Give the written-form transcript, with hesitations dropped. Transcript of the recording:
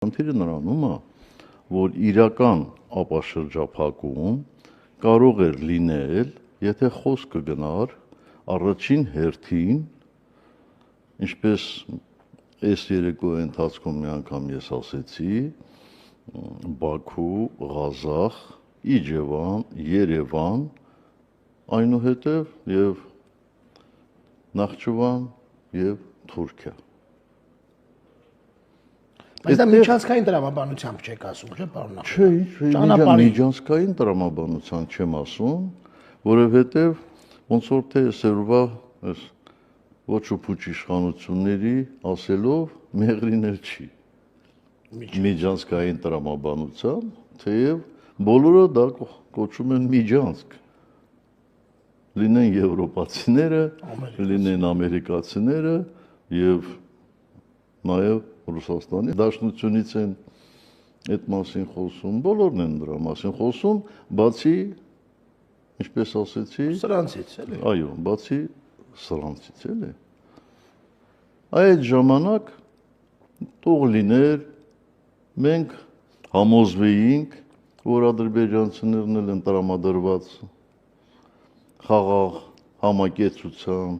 Խնդիրը նրանում է, որ իրական ապաշրջափակում կարող էր լինել, եթե խոսքը գնար առաջին հերթին, ինչպես այս երեկոյի ընթացքում մի անգամ ես ասեցի, Բաքու, Ղազախ, Իջևան, Երևան, այնուհետև եւ Նախճիվան եւ Թուրքիա։ Բայց դա միջանցքային տրամաբանությամբ չեք ասում, չէ՞, պարոն Նախիջյան։ Չէ, միջանցքային տրամաբանության չեմ ասում, որովհետեւ ոնց որ թե սերվա ոչ ուփուչ իշխանությունների ասելով մեղրինել չի։ Միջանցքային տրամաբանության, թեև բոլորը դա կոչում են միջանցք։ Լինեն եվրոպացիները, լինեն ամերիկացիները եւ նաեւ Ռուսաստանի Դաշնությունից են այդ մասին խոսում, բոլորն են դրա մասին խոսում, բացի, ինչպես ասեցի, սրանցից էլի։ Այո, բացի սրանցից էլի։ Այդ ժամանակ թող լիներ, մենք համոզվեինք, որ ադրբեջանցիներն էլ են տրամադրված խաղաղ համակեցության